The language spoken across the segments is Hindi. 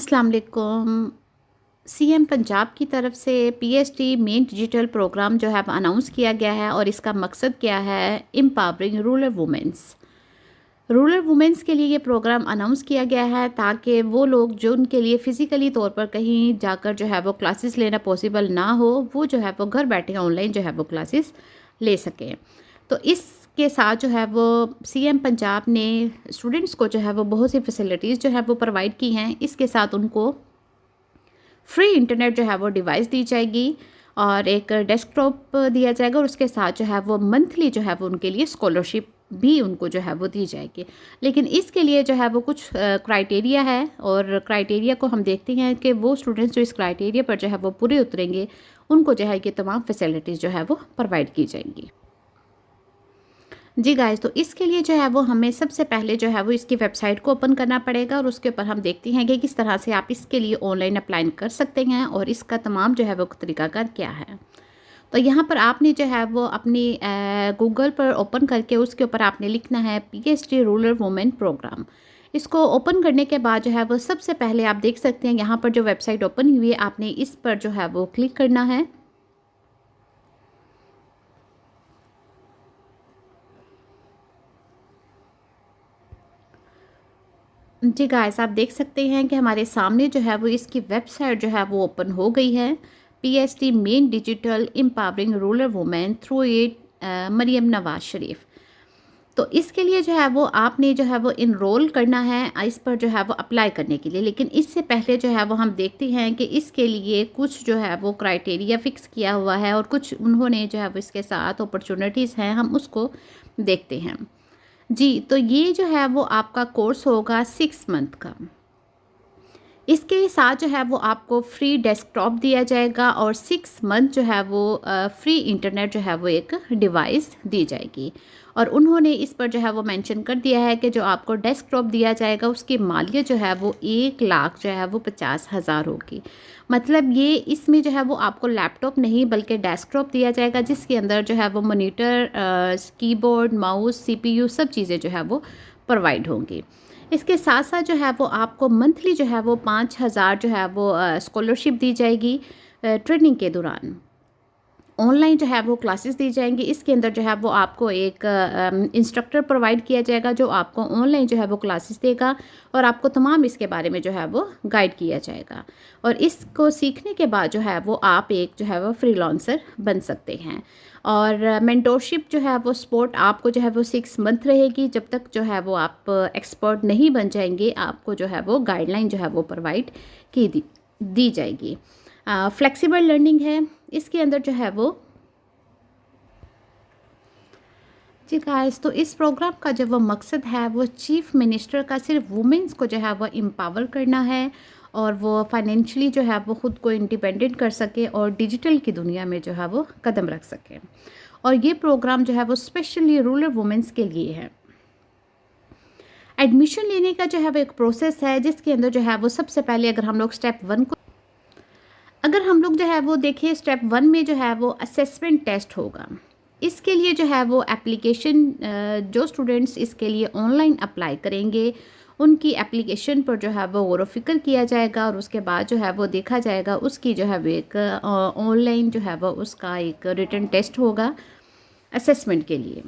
अस्सलाम वालेकुम। सीएम पंजाब की तरफ से पीएचडी मेन डिजिटल प्रोग्राम जो है अब अनाउंस किया गया है और इसका मकसद क्या है, empowering rural women's. Rural women's के लिए ये प्रोग्राम अनाउंस किया गया है ताकि वो लोग जो उनके लिए फ़िज़िकली तौर पर कहीं जाकर जो है वो क्लासेस लेना पॉसिबल ना हो, वो जो है वो घर बैठे ऑनलाइन जो है वो क्लासेस ले सकें। तो इसके साथ जो है वो सीएम पंजाब ने स्टूडेंट्स को जो है वो बहुत सी फैसिलिटीज़ जो है वो प्रोवाइड की हैं। इसके साथ उनको फ्री इंटरनेट जो है वो डिवाइस दी जाएगी और एक डेस्कटॉप दिया जाएगा और उसके साथ जो है वो मंथली जो है वो उनके लिए स्कॉलरशिप भी उनको जो है वो दी जाएगी। लेकिन इसके लिए जो है वो कुछ क्राइटेरिया है और क्राइटेरिया को हम देखते हैं कि वो स्टूडेंट्स जो इस क्राइटेरिया पर जो है वो पूरे उतरेंगे, उनको जो है ये तमाम फैसिलिटीज़ जो है वो प्रोवाइड की जाएंगी। जी गाइस, तो इसके लिए जो है वो हमें सबसे पहले जो है वो इसकी वेबसाइट को ओपन करना पड़ेगा और उसके ऊपर हम देखते हैं कि किस तरह से आप इसके लिए ऑनलाइन अप्लाई कर सकते हैं और इसका तमाम जो है वो तरीकाकार क्या है। तो यहाँ पर आपने जो है वो अपनी गूगल पर ओपन करके उसके ऊपर आपने लिखना है पीएचडी रूरल वुमेन प्रोग्राम। इसको ओपन करने के बाद जो है वो सबसे पहले आप देख सकते हैं यहाँ पर जो वेबसाइट ओपन हुई है, आपने इस पर जो है वो क्लिक करना है। जी गाइस, आप देख सकते हैं कि हमारे सामने जो है वो इसकी वेबसाइट जो है वो ओपन हो गई है। पीएचडी मेन digital empowering rural women through it Maryam Nawaz Sharif. तो इसके लिए जो है वो आपने जो है वो इनरोल करना है इस पर जो है वो अप्लाई करने के लिए। लेकिन इससे पहले जो है वो हम देखते हैं कि इसके लिए कुछ जो है वो क्राइटेरिया फ़िक्स किया हुआ है और कुछ उन्होंने जो है वो इसके साथ अपॉर्चुनिटीज़ हैं, हम उसको देखते हैं। जी, तो ये जो है वो आपका कोर्स होगा 6 मंथ का। इसके साथ जो है वो आपको फ्री डेस्कटॉप दिया जाएगा और 6 मंथ जो है वो फ्री इंटरनेट जो है वो एक डिवाइस दी जाएगी। और उन्होंने इस पर जो है वो मेंशन कर दिया है कि जो आपको डेस्कटॉप दिया जाएगा उसकी मालियत जो है वो 1 लाख जो है वो 50,000 होगी। मतलब ये इसमें जो है वो आपको लैपटॉप नहीं बल्कि डेस्कटॉप दिया जाएगा जिसके अंदर जो है वो मॉनिटर, कीबोर्ड, माउस, सीपीयू सब चीज़ें जो है वो प्रोवाइड होंगी। इसके साथ साथ जो है वो आपको मंथली जो है वो 5,000 जो है वो स्कॉलरशिप दी जाएगी ट्रेनिंग के दौरान। ऑनलाइन जो है वो क्लासेस दी जाएंगी। इसके अंदर जो है वो आपको एक इंस्ट्रक्टर प्रोवाइड किया जाएगा जो आपको ऑनलाइन जो है वो क्लासेस देगा और आपको तमाम इसके बारे में जो है वो गाइड किया जाएगा। और इसको सीखने के बाद जो है वो आप एक जो है वो फ्रीलांसर बन सकते हैं। और मेंटोरशिप जो है वो सपोर्ट आपको जो है वो 6 मंथ रहेगी, जब तक जो है वो आप एक्सपर्ट नहीं बन जाएंगे। आपको जो है वो गाइडलाइन जो है वो प्रोवाइड की दी जाएगी। फ्लेक्सिबल लर्निंग है इसके अंदर जो है वो। जी गाइस, तो इस प्रोग्राम का जो वो मकसद है वो चीफ मिनिस्टर का सिर्फ वुमेंस को जो है वो एम्पावर करना है और वो फाइनेंशियली जो है वो ख़ुद को इंडिपेंडेंट कर सके और डिजिटल की दुनिया में जो है वो कदम रख सके। और ये प्रोग्राम जो है वो स्पेशली रूरल वुमेंस के लिए है। एडमिशन लेने का जो है वो एक प्रोसेस है जिसके अंदर जो है वो सबसे पहले अगर हम लोग जो है वो देखें, स्टेप 1 में जो है वो असेसमेंट टेस्ट होगा। इसके लिए जो है वो एप्लीकेशन जो स्टूडेंट्स इसके लिए ऑनलाइन अप्लाई करेंगे उनकी एप्लीकेशन पर जो है वो गौर व फिक्र किया जाएगा और उसके बाद जो है वो देखा जाएगा उसकी जो है वो एक ऑनलाइन जो है वो उसका एक रिटन टेस्ट होगा असेसमेंट के लिए।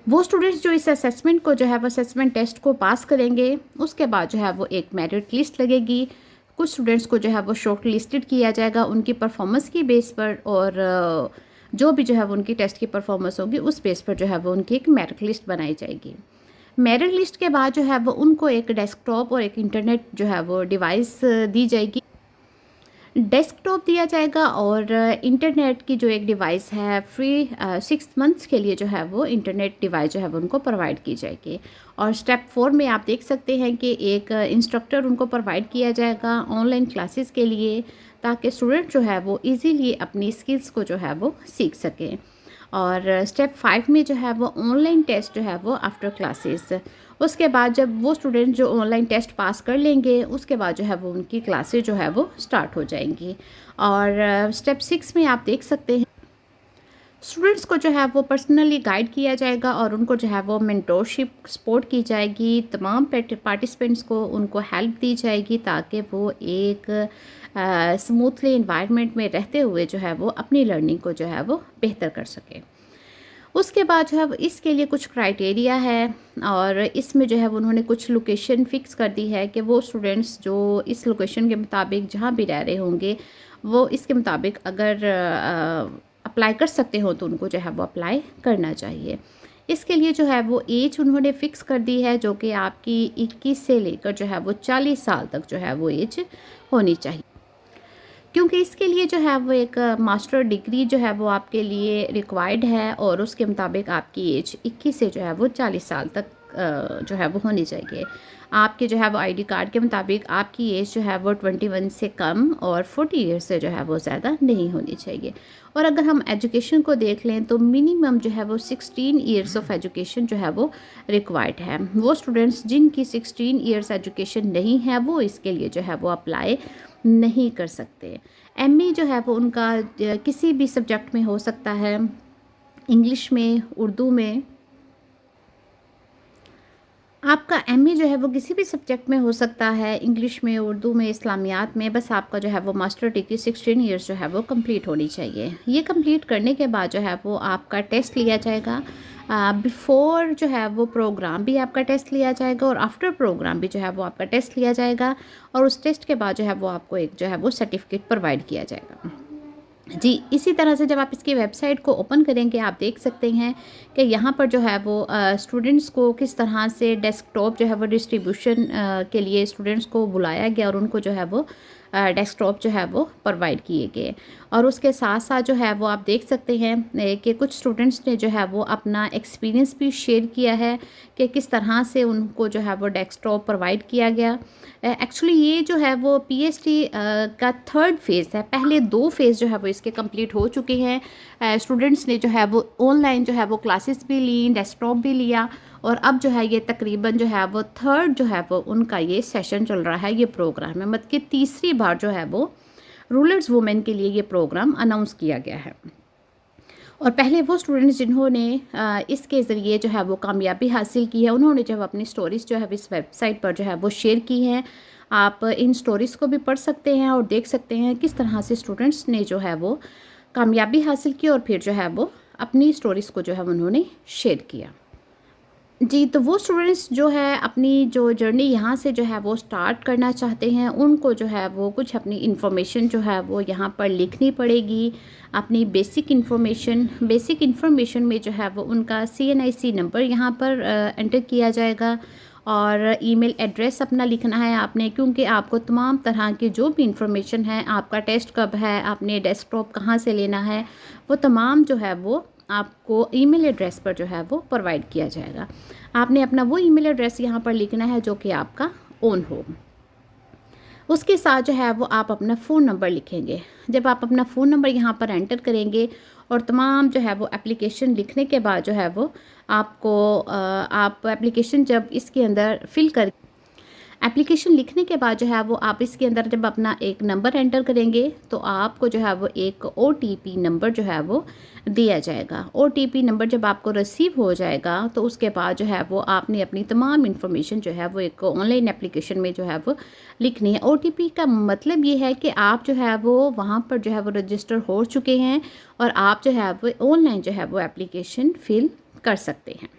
वो स्टूडेंट्स जो इस असेसमेंट को जो है वो असेसमेंट टेस्ट को पास करेंगे उसके बाद जो है वो एक मेरिट लिस्ट लगेगी। कुछ स्टूडेंट्स को जो है वो शॉर्ट लिस्टेड किया जाएगा उनकी परफॉर्मेंस की बेस पर और जो भी जो है वो उनकी टेस्ट की परफॉर्मेंस होगी उस बेस पर जो है वो उनकी एक मेरिट लिस्ट बनाई जाएगी। मेरिट लिस्ट के बाद जो है वो उनको एक डेस्कटॉप और एक इंटरनेट जो है वो डिवाइस दी जाएगी। डेस्कटॉप दिया जाएगा और इंटरनेट की जो एक डिवाइस है फ्री 6 मंथ्स के लिए जो है वो इंटरनेट डिवाइस जो है वो उनको प्रोवाइड की जाएगी। और स्टेप 4 में आप देख सकते हैं कि एक इंस्ट्रक्टर उनको प्रोवाइड किया जाएगा ऑनलाइन क्लासेस के लिए ताकि स्टूडेंट जो है वो इजीली अपनी स्किल्स को जो है वो सीख सकें। और स्टेप 5 में जो है वो ऑनलाइन टेस्ट जो है वो आफ्टर क्लासेस। उसके बाद जब वो स्टूडेंट जो ऑनलाइन टेस्ट पास कर लेंगे उसके बाद जो है वो उनकी क्लासेस जो है वो स्टार्ट हो जाएंगी। और स्टेप 6 में आप देख सकते हैं स्टूडेंट्स को जो है वो पर्सनली गाइड किया जाएगा और उनको जो है वो मेंटोरशिप सपोर्ट की जाएगी। तमाम पार्टिसिपेंट्स को उनको हेल्प दी जाएगी ताकि वो एक स्मूथली इन्वायरमेंट में रहते हुए जो है वो अपनी लर्निंग को जो है वो बेहतर कर सके। उसके बाद जो है वो इसके लिए कुछ क्राइटेरिया है और इसमें जो है वो उन्होंने कुछ लोकेशन फ़िक्स कर दी है कि वो स्टूडेंट्स जो इस लोकेशन के मुताबिक जहाँ भी रह रहे होंगे वो इसके मुताबिक अगर अप्लाई कर सकते हो तो उनको जो है वो अप्लाई करना चाहिए। इसके लिए जो है वो एज उन्होंने फ़िक्स कर दी है जो कि आपकी 21 से लेकर जो है वो 40 साल तक जो है वो एज होनी चाहिए, क्योंकि इसके लिए जो है वो एक मास्टर डिग्री जो है वो आपके लिए रिक्वायर्ड है और उसके मुताबिक आपकी एज 21 से जो है वो 40 साल तक जो है वो होनी चाहिए। आपके जो है वो आईडी कार्ड के मुताबिक आपकी एज जो है वो 21 से कम और 40 ईयर्स से जो है वो ज़्यादा नहीं होनी चाहिए। और अगर हम एजुकेशन को देख लें तो मिनिमम जो है वो 16 ईयर्स ऑफ एजुकेशन जो है वो रिक्वायर्ड है। वो स्टूडेंट्स जिनकी 16 ईयर्स एजुकेशन नहीं है वो इसके लिए जो है वो अप्लाई नहीं कर सकते। एमए जो है वो उनका किसी भी सब्जेक्ट में हो सकता है, इंग्लिश में, उर्दू में। आपका एमए जो है वो किसी भी सब्जेक्ट में हो सकता है, इंग्लिश में, उर्दू में, इस्लामियात में। बस आपका जो है वो मास्टर डिग्री 16 ईयर्स जो है वो कंप्लीट होनी चाहिए। ये कंप्लीट करने के बाद जो है वो आपका टेस्ट लिया जाएगा। बिफ़ोर जो है वो प्रोग्राम भी आपका टेस्ट लिया जाएगा और आफ्टर प्रोग्राम भी जो है वो आपका टेस्ट लिया जाएगा और उस टेस्ट के बाद जो है वो आपको एक जो है वो सर्टिफिकेट प्रोवाइड किया जाएगा। जी, इसी तरह से जब आप इसकी वेबसाइट को ओपन करेंगे आप देख सकते हैं कि यहाँ पर जो है वो स्टूडेंट्स को किस तरह से डेस्कटॉप जो है वो डिस्ट्रीब्यूशन के लिए स्टूडेंट्स को बुलाया गया और उनको जो है वो डेस्कटॉप जो है वो प्रोवाइड किए गए। और उसके साथ साथ जो है वो आप देख सकते हैं कि कुछ स्टूडेंट्स ने जो है वो अपना एक्सपीरियंस भी शेयर किया है कि किस तरह से उनको जो है वो डेस्कटॉप प्रोवाइड किया गया। एक्चुअली ये जो है वो पीएचडी का थर्ड फेज़ है। पहले 2 फेज़ जो है वो इसके कंप्लीट हो चुके हैं। स्टूडेंट्स ने जो है वो ऑनलाइन जो है वो क्लासेस भी ली, डेस्कटॉप भी लिया और अब जो है ये तकरीबन जो है वो थर्ड जो है वो उनका ये सेशन चल रहा है, ये प्रोग्राम है। मतलब कि तीसरी बार जो है वो रूरल वुमेन के लिए ये प्रोग्राम अनाउंस किया गया है। और पहले वो स्टूडेंट्स जिन्होंने इसके ज़रिए जो है वो कामयाबी हासिल की है उन्होंने जब अपनी स्टोरीज़ जो है इस वेबसाइट पर जो है वो शेयर की हैं। आप इन स्टोरीज़ को भी पढ़ सकते हैं और देख सकते हैं किस तरह से स्टूडेंट्स ने जो है वो कामयाबी हासिल की और फिर जो है वो अपनी स्टोरीज़ को जो है उन्होंने शेयर किया। जी, तो वो स्टूडेंट्स जो है अपनी जो जर्नी यहाँ से जो है वो स्टार्ट करना चाहते हैं उनको जो है वो कुछ अपनी इन्फॉर्मेशन जो है वो यहाँ पर लिखनी पड़ेगी। अपनी बेसिक इन्फॉर्मेशन में जो है वो उनका CNIC नंबर यहाँ पर एंटर किया जाएगा और ईमेल एड्रेस अपना लिखना है आपने, क्योंकि आपको तमाम तरह की जो भी इंफॉर्मेशन है, आपका टेस्ट कब है, आपने डेस्कटॉप कहाँ से लेना है, वो तमाम जो है वो आपको ईमेल एड्रेस पर जो है वो प्रोवाइड किया जाएगा। आपने अपना वो ईमेल एड्रेस यहाँ पर लिखना है जो कि आपका ओन हो। उसके साथ जो है वो आप अपना फ़ोन नंबर लिखेंगे। जब आप अपना फ़ोन नंबर यहाँ पर एंटर करेंगे और तमाम जो है वो एप्लीकेशन लिखने के बाद जो है वो आपको आप एप्लीकेशन जब इसके अंदर फिल कर एप्लीकेशन लिखने के बाद जो है वो आप इसके अंदर जब अपना एक नंबर एंटर करेंगे तो आपको जो है वो एक OTP नंबर जो है वो दिया जाएगा। OTP नंबर जब आपको रिसीव हो जाएगा तो उसके बाद जो है वो आपने अपनी तमाम इन्फॉर्मेशन जो है वो एक ऑनलाइन एप्लीकेशन में जो है वो लिखनी है। OTP का मतलब ये है कि आप जो है वो वहाँ पर जो है वो रजिस्टर हो चुके हैं और आप जो है वो ऑनलाइन जो है वो एप्लीकेशन फिल कर सकते हैं।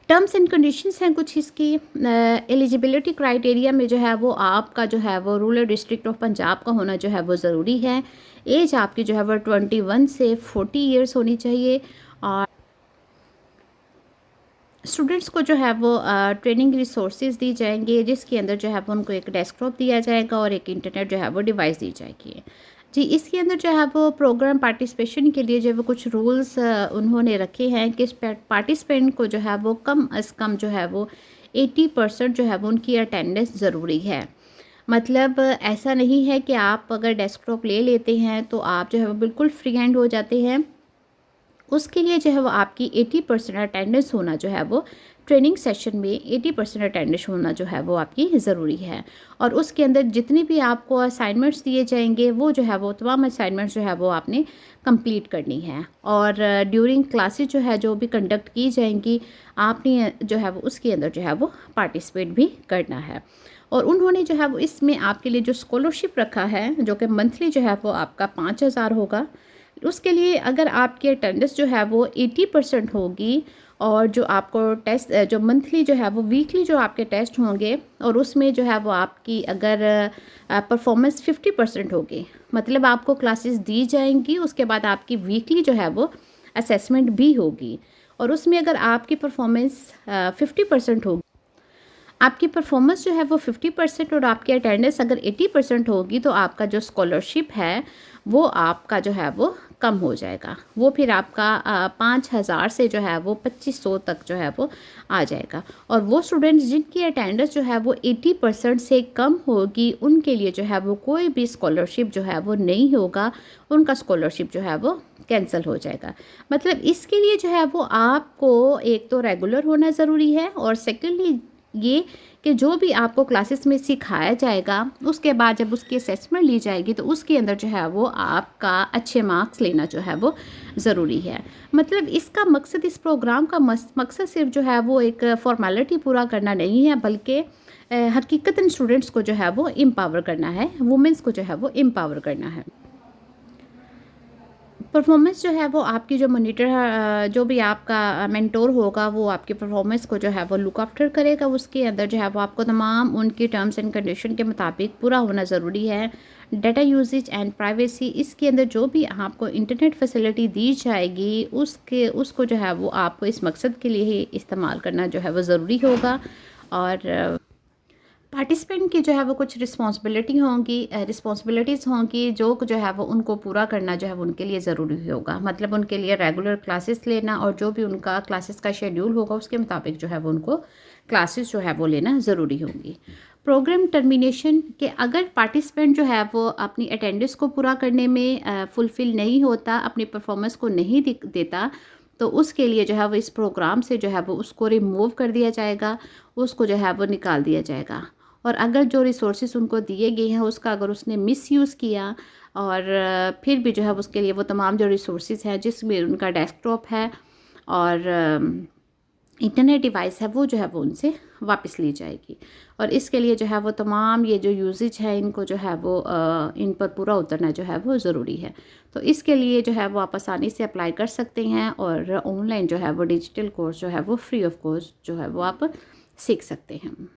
टर्म्स एंड कंडीशंस हैं कुछ इसकी। एलिजिबिलिटी क्राइटेरिया में जो है वो आपका जो है वो रूरल डिस्ट्रिक्ट ऑफ पंजाब का होना जो है वो ज़रूरी है। एज आपकी जो है वो 21 से 40 ईयर्स होनी चाहिए और स्टूडेंट्स को जो है वो ट्रेनिंग रिसोर्सेज दी जाएंगे जिसके अंदर जो है वो उनको एक डेस्कटॉप दिया जाएगा और एक इंटरनेट जो है वो डिवाइस दी जाएगी। जी, इसके अंदर जो है वो प्रोग्राम पार्टिसिपेशन के लिए जो है वो कुछ रूल्स उन्होंने रखे हैं कि पार्टिसिपेंट को जो है वो कम अज़ कम जो है वो 80% जो है वो उनकी अटेंडेंस ज़रूरी है। मतलब ऐसा नहीं है कि आप अगर डेस्कटॉप ले लेते हैं तो आप जो है वो बिल्कुल फ्री हैंड हो जाते हैं। उसके लिए जो है वो आपकी 80% अटेंडेंस होना जो है वो ट्रेनिंग सेशन में 80% अटेंडेंस होना जो है वो आपकी ज़रूरी है। और उसके अंदर जितनी भी आपको असाइनमेंट्स दिए जाएंगे वो जो है वो तमाम असाइनमेंट्स जो है वो आपने कंप्लीट करनी है। और ड्यूरिंग क्लासेस जो है जो भी कंडक्ट की जाएंगी आपने जो है वो उसके अंदर जो है वो पार्टिसिपेट भी करना है। और उन्होंने जो है वो इसमें आपके लिए जो स्कॉलरशिप रखा है जो कि मंथली जो है वो आपका 5,000 होगा। उसके लिए अगर आपकी अटेंडेंस जो है वो 80% होगी और जो आपको टेस्ट जो मंथली जो है वो वीकली जो आपके टेस्ट होंगे और उसमें जो है वो आपकी अगर परफॉर्मेंस 50% होगी, मतलब आपको क्लासेस दी जाएंगी, उसके बाद आपकी वीकली जो है वो असेसमेंट भी होगी और उसमें अगर आपकी परफॉर्मेंस 50% होगी, आपकी परफॉर्मेंस जो है वो 50% और आपकी अटेंडेंस अगर 80% होगी तो आपका जो स्कॉलरशिप है वो आपका जो है वो कम हो जाएगा। वो फिर आपका 5,000 से जो है वो 2,500 तक जो है वो आ जाएगा। और वो स्टूडेंट्स जिनकी अटेंडेंस जो है वो 80% से कम होगी उनके लिए जो है वो कोई भी स्कॉलरशिप जो है वो नहीं होगा, उनका स्कॉलरशिप जो है वो कैंसिल हो जाएगा। मतलब इसके लिए जो है वो आपको एक तो रेगुलर होना ज़रूरी है और सेकेंडली ये कि जो भी आपको क्लासेस में सिखाया जाएगा उसके बाद जब उसकी असेसमेंट ली जाएगी तो उसके अंदर जो है वो आपका अच्छे मार्क्स लेना जो है वो ज़रूरी है। मतलब इसका मकसद, इस प्रोग्राम का मकसद सिर्फ जो है वो एक फॉर्मेलिटी पूरा करना नहीं है, बल्कि हकीकतन स्टूडेंट्स को जो है वो एम्पावर करना है, वुमेंस को जो है वो एम्पावर करना है। परफॉर्मेंस जो है वो आपकी जो मॉनिटर जो भी आपका मेंटोर होगा वो आपकी परफॉर्मेंस को जो है वो लुक आफ्टर करेगा। उसके अंदर जो है वो आपको तमाम उनकी टर्म्स एंड कंडीशन के मुताबिक पूरा होना ज़रूरी है। डाटा यूजेज एंड प्राइवेसी, इसके अंदर जो भी आपको इंटरनेट फैसिलिटी दी जाएगी उसको जो है वो आपको इस मकसद के लिए ही इस्तेमाल करना जो है वो ज़रूरी होगा। और पार्टिसिपेंट की जो है वो कुछ रिस्पॉन्सिबिलिटीज़ होंगी जो है वो उनको पूरा करना जो है वो उनके लिए ज़रूरी होगा। मतलब उनके लिए रेगुलर क्लासेस लेना और जो भी उनका क्लासेस का शेड्यूल होगा उसके मुताबिक जो है वो उनको क्लासेस जो है वो लेना ज़रूरी होंगी। प्रोग्राम टर्मिनेशन के अगर पार्टिसिपेंट जो है वो अपनी अटेंडेंस को पूरा करने में फुलफ़िल नहीं होता, अपनी परफॉर्मेंस को नहीं देता, तो उसके लिए जो है वो इस प्रोग्राम से जो है वो उसको रिमूव कर दिया जाएगा, उसको जो है वो निकाल दिया जाएगा। और अगर जो रिसोर्सेज उनको दिए गए हैं उसका अगर उसने मिसयूज़ किया और फिर भी जो है उसके लिए वो तमाम जो रिसोर्सेज हैं जिसमें उनका डेस्कटॉप है और इंटरनेट डिवाइस है वो जो है वो उनसे वापस ली जाएगी। और इसके लिए जो है वो तमाम ये जो यूजेज है इनको जो है वो इन पर पूरा उतरना जो है वो ज़रूरी है। तो इसके लिए जो है वो आप आसानी से अप्लाई कर सकते हैं और ऑनलाइन जो है वो डिजिटल कोर्स जो है वो फ्री ऑफ कॉस्ट जो है वो आप सीख सकते हैं।